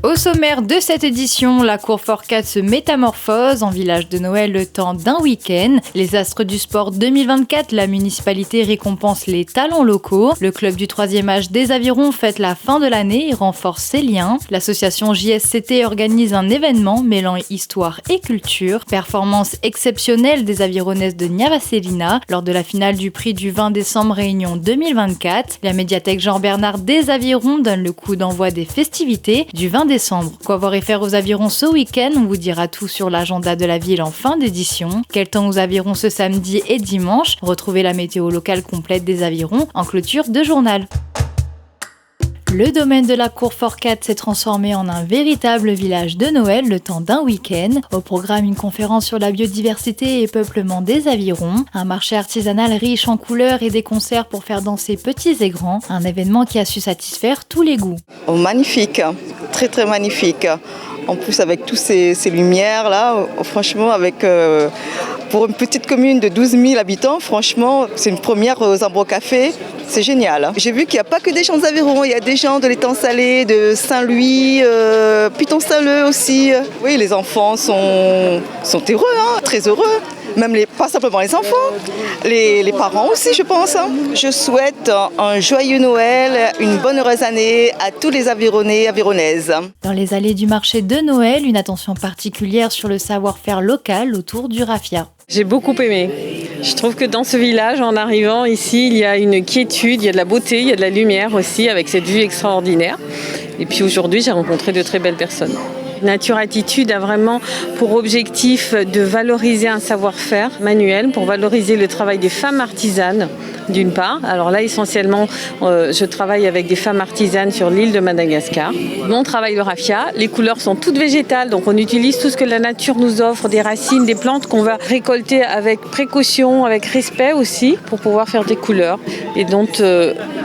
Au sommaire de cette édition, la Cour Forcade se métamorphose en village de Noël le temps d'un week-end. Les astres du sport 2024, la municipalité récompense les talents locaux. Le club du 3e âge des Avirons fête la fin de l'année et renforce ses liens. L'association JSCT organise un événement mêlant histoire et culture. Performance exceptionnelle des Avironnaises de Niavaselina lors de la finale du prix du 20 décembre Réunion 2024. La médiathèque Jean-Bernard des Avirons donne le coup d'envoi des festivités du 20 décembre. Quoi voir et faire aux Avirons ce week-end? On vous dira tout sur l'agenda de la ville en fin d'édition. Quel temps aux Avirons ce samedi et dimanche? Retrouvez la météo locale complète des Avirons en clôture de journal. Le domaine de la Cour Forcade s'est transformé en un véritable village de Noël le temps d'un week-end. Au programme, une conférence sur la biodiversité et peuplement des Avirons, un marché artisanal riche en couleurs et des concerts pour faire danser petits et grands. Un événement qui a su satisfaire tous les goûts. Oh, magnifique, très très magnifique. En plus avec toutes ces lumières là, franchement pour une petite commune de 12 000 habitants, franchement c'est une première aux Ambro Café. C'est génial. J'ai vu qu'il n'y a pas que des gens des Avirons, il y a des gens de l'étang salé, de Saint-Louis, Piton-Saleux aussi. Oui, les enfants sont heureux, très heureux. Même pas simplement les enfants, les parents aussi, je pense. Je souhaite un joyeux Noël, une bonne heureuse année à tous les Avironnais et Avironnaises. Dans les allées du marché de Noël, une attention particulière sur le savoir-faire local autour du raffia. J'ai beaucoup aimé. Je trouve que dans ce village, en arrivant ici, il y a une quiétude, il y a de la beauté, il y a de la lumière aussi, avec cette vue extraordinaire. Et puis aujourd'hui, j'ai rencontré de très belles personnes. Nature Attitude a vraiment pour objectif de valoriser un savoir-faire manuel, pour valoriser le travail des femmes artisanes, d'une part. Alors là, essentiellement, je travaille avec des femmes artisanes sur l'île de Madagascar. On travaille le raffia. Les couleurs sont toutes végétales, donc on utilise tout ce que la nature nous offre, des racines, des plantes qu'on va récolter avec précaution, avec respect aussi, pour pouvoir faire des couleurs. Et donc,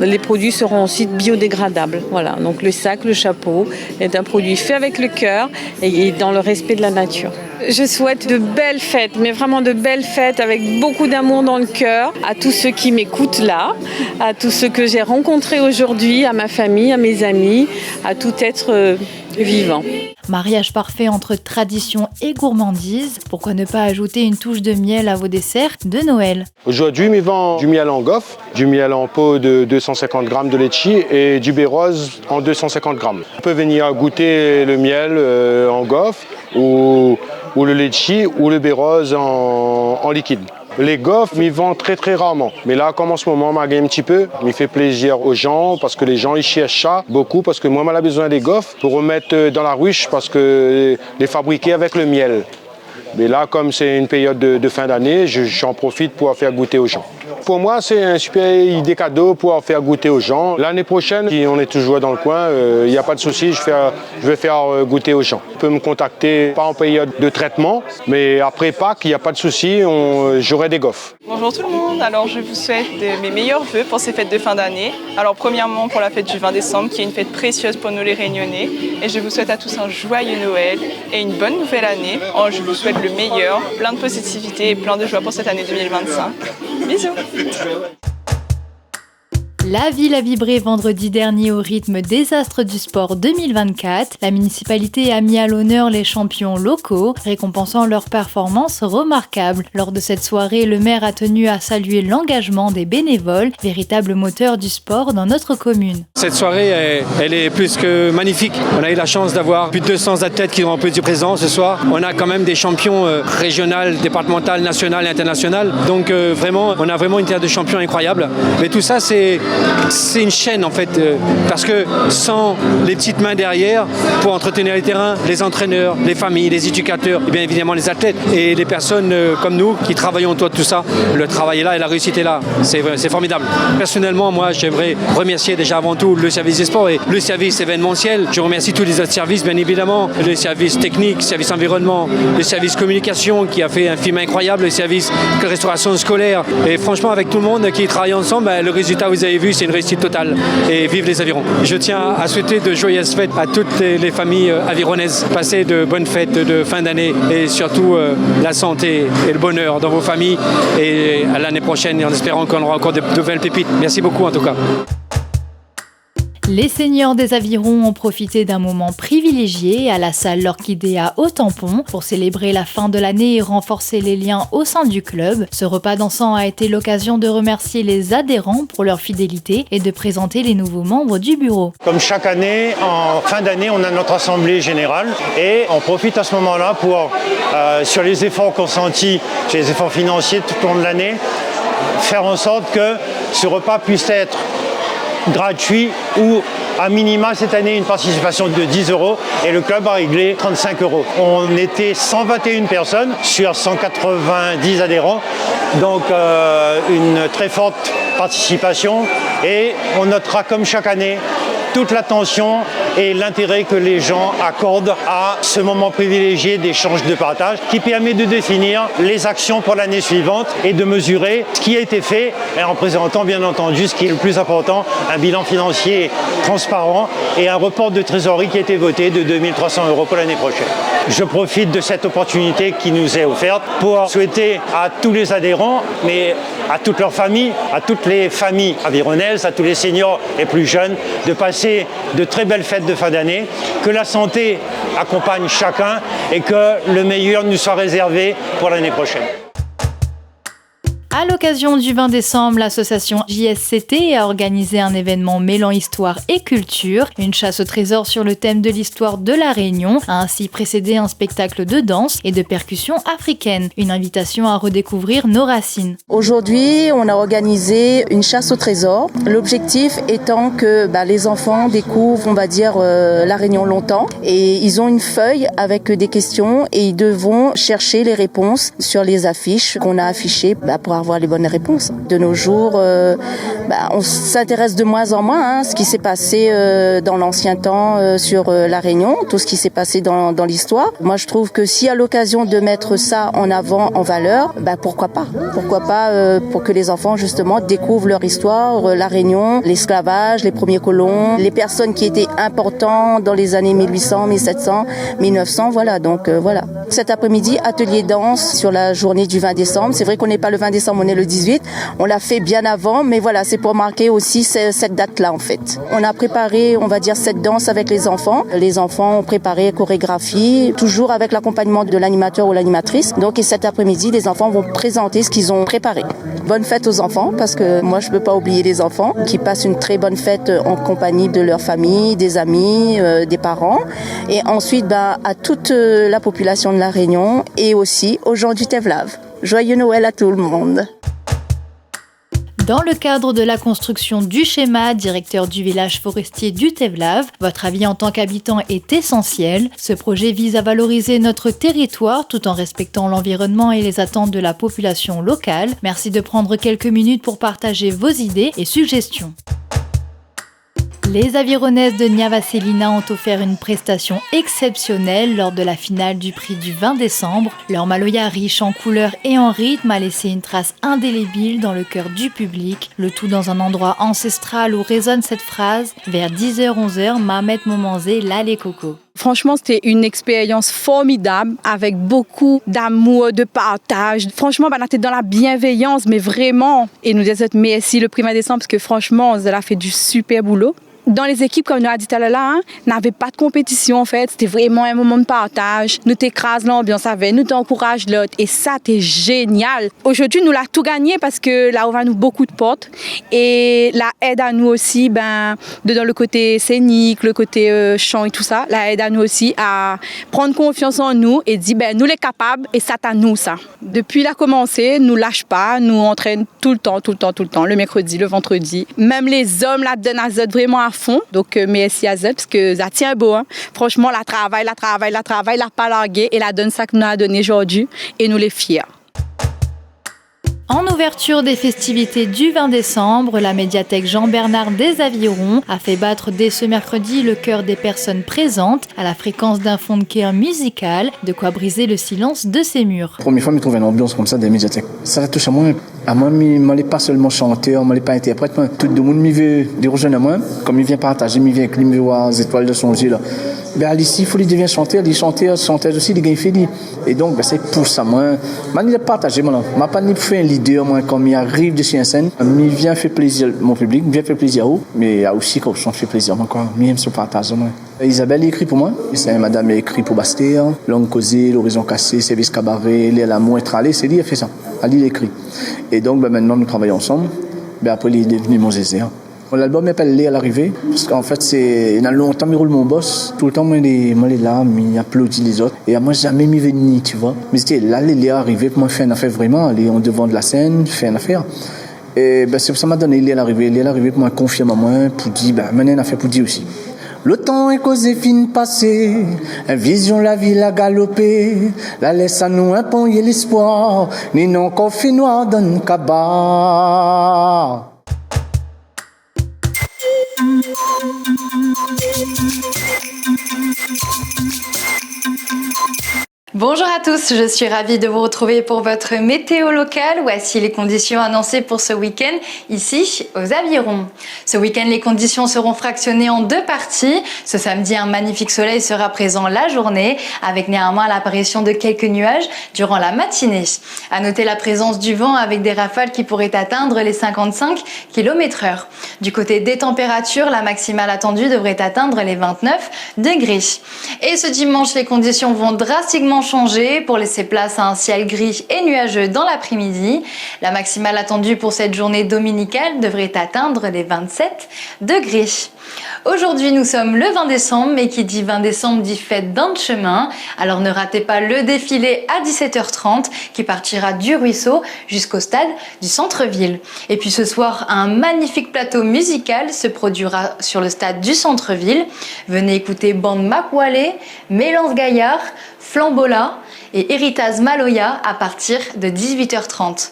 les produits seront ensuite biodégradables. Voilà. Donc le sac, le chapeau est un produit fait avec le cœur et dans le respect de la nature. Je souhaite de belles fêtes, mais vraiment de belles fêtes avec beaucoup d'amour dans le cœur à tous ceux qui m'écoutent là, à tous ceux que j'ai rencontrés aujourd'hui, à ma famille, à mes amis, à tout être vivant. Mariage parfait entre tradition et gourmandise. Pourquoi ne pas ajouter une touche de miel à vos desserts de Noël? Aujourd'hui, je vends du miel en gaufre, du miel en pot de 250 grammes de litchi et du bérose en 250 grammes. On peut venir goûter le miel en gaufre ou le litchi ou le bérose en liquide. Les gaufres, m'y vendent très très rarement. Mais là, comme en ce moment, m'a gagné un petit peu, il fait plaisir aux gens parce que les gens ils cherchent ça beaucoup parce que moi, j'ai besoin des gaufres pour remettre dans la ruche parce que les fabriquer avec le miel. Mais là, comme c'est une période de fin d'année, j'en profite pour faire goûter aux gens. Pour moi, c'est un super idée cadeau pour faire goûter aux gens. L'année prochaine, si on est toujours dans le coin, il n'y a pas de souci, je vais faire goûter aux gens. On peut me contacter, pas en période de traitement, mais après Pâques, il n'y a pas de souci, j'aurai des gaufres. Bonjour tout le monde, alors je vous souhaite mes meilleurs vœux pour ces fêtes de fin d'année. Alors premièrement pour la fête du 20 décembre, qui est une fête précieuse pour nous les Réunionnais. Et je vous souhaite à tous un joyeux Noël et une bonne nouvelle année. Je vous souhaite le meilleur, plein de positivité et plein de joie pour cette année 2025. Bisous. La ville a vibré vendredi dernier au rythme des Astres du Sport 2024. La municipalité a mis à l'honneur les champions locaux, récompensant leurs performances remarquables. Lors de cette soirée, le maire a tenu à saluer l'engagement des bénévoles, véritable moteur du sport dans notre commune. Cette soirée, elle est plus que magnifique. On a eu la chance d'avoir plus de 200 athlètes qui ont pu être présents ce soir. On a quand même des champions régionales, départementales, nationales et internationales. Donc vraiment, on a vraiment une terre de champions incroyable. Mais tout ça, c'est une chaîne en fait, parce que sans les petites mains derrière, pour entretenir les terrains, les entraîneurs, les familles, les éducateurs, et bien évidemment les athlètes et les personnes comme nous qui travaillons autour de tout ça, le travail est là et la réussite est là. C'est formidable. Personnellement, moi, j'aimerais remercier déjà avant tout le service des sports et le service événementiel. Je remercie tous les autres services, bien évidemment, le service technique, le service environnement, le service communication qui a fait un film incroyable, le service de restauration scolaire. Et franchement, avec tout le monde qui travaille ensemble, le résultat, vous avez vu, c'est une réussite totale. Et vive les Avirons. Je tiens à souhaiter de joyeuses fêtes à toutes les familles avironnaises. Passez de bonnes fêtes de fin d'année et surtout la santé et le bonheur dans vos familles. Et à l'année prochaine, en espérant qu'on aura encore de nouvelles pépites. Merci beaucoup en tout cas. Les seniors des Avirons ont profité d'un moment privilégié à la salle L'Orchidée au Tampon pour célébrer la fin de l'année et renforcer les liens au sein du club. Ce repas dansant a été l'occasion de remercier les adhérents pour leur fidélité et de présenter les nouveaux membres du bureau. Comme chaque année, en fin d'année, on a notre assemblée générale et on profite à ce moment-là pour, sur les efforts consentis, sur les efforts financiers tout au long de l'année, faire en sorte que ce repas puisse être gratuit ou à minima cette année une participation de 10 € et le club a réglé 35 €. On était 121 personnes sur 190 adhérents, donc une très forte participation et on notera comme chaque année toute l'attention et l'intérêt que les gens accordent à ce moment privilégié d'échange de partage qui permet de définir les actions pour l'année suivante et de mesurer ce qui a été fait et en présentant bien entendu ce qui est le plus important, un bilan financier transparent et un report de trésorerie qui a été voté de 2 300 € pour l'année prochaine. Je profite de cette opportunité qui nous est offerte pour souhaiter à tous les adhérents, mais à toutes leurs familles, à toutes les familles avironnaises, à tous les seniors et plus jeunes, de passer de très belles fêtes de fin d'année, que la santé accompagne chacun et que le meilleur nous soit réservé pour l'année prochaine. À l'occasion du 20 décembre, l'association JSCT a organisé un événement mêlant histoire et culture. Une chasse au trésor sur le thème de l'histoire de la Réunion a ainsi précédé un spectacle de danse et de percussions africaines. Une invitation à redécouvrir nos racines. Aujourd'hui, on a organisé une chasse au trésor. L'objectif étant que les enfants découvrent, on va dire, la Réunion longtemps. Et ils ont une feuille avec des questions et ils devront chercher les réponses sur les affiches qu'on a affichées pour avoir les bonnes réponses. De nos jours, on s'intéresse de moins en moins à ce qui s'est passé dans l'ancien temps sur la Réunion, tout ce qui s'est passé dans l'histoire. Moi, je trouve que si à l'occasion de mettre ça en avant, en valeur, pourquoi pas? Pourquoi pas pour que les enfants, justement, découvrent leur histoire, la Réunion, l'esclavage, les premiers colons, les personnes qui étaient importantes dans les années 1800, 1700, 1900, voilà. Donc, voilà. Cet après-midi, atelier danse sur la journée du 20 décembre. C'est vrai qu'on n'est pas le 20 décembre, on est le 18. On l'a fait bien avant, mais voilà, c'est pour marquer aussi cette date-là, en fait. On a préparé, on va dire, cette danse avec les enfants. Les enfants ont préparé chorégraphie, toujours avec l'accompagnement de l'animateur ou l'animatrice. Donc, et cet après-midi, les enfants vont présenter ce qu'ils ont préparé. Bonne fête aux enfants, parce que moi, je ne peux pas oublier les enfants qui passent une très bonne fête en compagnie de leur famille, des amis, des parents. Et ensuite, à toute la population de la Réunion et aussi aux gens du Tevlav. Joyeux Noël à tout le monde. Dans le cadre de la construction du schéma, directeur du village forestier du Tevlav, votre avis en tant qu'habitant est essentiel. Ce projet vise à valoriser notre territoire tout en respectant l'environnement et les attentes de la population locale. Merci de prendre quelques minutes pour partager vos idées et suggestions. Les Avironnaises de Niavaselina ont offert une prestation exceptionnelle lors de la finale du prix du 20 décembre. Leur maloya riche en couleurs et en rythme a laissé une trace indélébile dans le cœur du public. Le tout dans un endroit ancestral où résonne cette phrase « Vers 10h-11h, Mamet Momanzé, là les cocos ». Franchement, c'était une expérience formidable avec beaucoup d'amour, de partage. Franchement, on était dans la bienveillance, mais vraiment. Et nous disons merci le 1er décembre parce que franchement, on a fait du super boulot. Dans les équipes, comme nous a dit tout à l'heure, n'avait pas de compétition en fait. C'était vraiment un moment de partage. Nous t'écrasons l'ambiance avec, nous t'encourageons l'autre. Et ça, c'était génial. Aujourd'hui, nous l'avons tout gagné parce que là, on va nous beaucoup de portes. Et la aide à nous aussi, dans le côté scénique, le côté chant et tout ça, la aide à nous aussi à prendre confiance en nous et dire, nous les capables et ça à nous ça. Depuis la commencé, nous lâche pas, nous entraîne tout le temps, le mercredi, le vendredi. Même les hommes la donnent à Zod vraiment à fond. Donc, merci à Zod parce que ça tient beau. Hein. Franchement, la travail, la pas largué et la donne ça que nous a donné aujourd'hui et nous les fiers. En ouverture des festivités du 20 décembre, la médiathèque Jean-Bernard des Avirons a fait battre dès ce mercredi le cœur des personnes présentes à la fréquence d'un fond de cœur musical, de quoi briser le silence de ses murs. La première fois, je trouve une ambiance comme ça des médiathèques. Ça touche à moi moi, je ne suis pas seulement chanteur, je ne suis pas interprète. Tout le monde veut des rejoindre moi, comme il vient partager, il vient climer voir les étoiles de son Dieu. Ici, il faut devenir chanteur, les chanteurs aussi, les gagnent. Et donc, c'est pour ça, moi, je ne partager. Je ne pas faire un leader, moi, quand il arrive de chez un scène. Il vient faire plaisir mon public, il vient faire plaisir à eux, mais aussi quand je fais plaisir, moi, quand je se partage. Isabelle écrit pour moi. C'est madame écrit pour Bastère, Longue Causée, L'Horizon Cassé, Service Cabaret, L'amour est tralé, c'est lui qui a fait ça. Elle écrit. Et donc, maintenant, nous travaillons ensemble. Après, il est devenu mon zézé. L'album m'appelle Lé à l'arrivée, parce qu'en fait, il y a longtemps, il roule mon boss. Tout le temps, moi, il est là, il applaudit les autres. Et moi, jamais m'y venu, tu vois. Mais c'était là, Lé est arrivé pour moi faire une affaire vraiment, aller en devant de la scène, faire une affaire. Et c'est pour ça m'a donné Lé à l'arrivée. Lé à l'arrivée pour moi confirmer à moi, pour dire, mener une affaire pour dire aussi. Le temps est causé fin passé, vision la ville a galopé, la laisse à nous un pont et l'espoir, ni non qu'on fait noir dans le cabas. Bonjour à tous, je suis ravie de vous retrouver pour votre météo locale. Voici les conditions annoncées pour ce week-end ici aux Avirons. Ce week-end, les conditions seront fractionnées en 2 parties. Ce samedi, un magnifique soleil sera présent la journée avec néanmoins l'apparition de quelques nuages durant la matinée. À noter la présence du vent avec des rafales qui pourraient atteindre les 55 km/h. Du côté des températures, la maximale attendue devrait atteindre les 29 degrés. Et ce dimanche, les conditions vont drastiquement changer pour laisser place à un ciel gris et nuageux dans l'après-midi. La maximale attendue pour cette journée dominicale devrait atteindre les 27 degrés. Aujourd'hui, nous sommes le 20 décembre, mais qui dit 20 décembre dit fête d'un chemin. Alors ne ratez pas le défilé à 17h30 qui partira du ruisseau jusqu'au stade du centre-ville. Et puis ce soir, un magnifique plateau musical se produira sur le stade du centre-ville. Venez écouter Bande Makwale, Mélance Gaillard, Flambola et Héritage Maloya à partir de 18h30.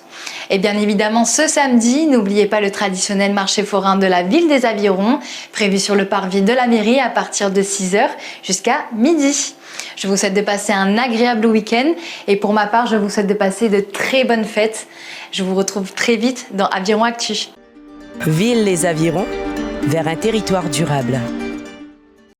Et bien évidemment, ce samedi, n'oubliez pas le traditionnel marché forain de la ville des Avirons, prévu sur le parvis de la mairie à partir de 6h jusqu'à midi. Je vous souhaite de passer un agréable week-end et pour ma part, je vous souhaite de passer de très bonnes fêtes. Je vous retrouve très vite dans Aviron Actu. Ville les Avirons, vers un territoire durable.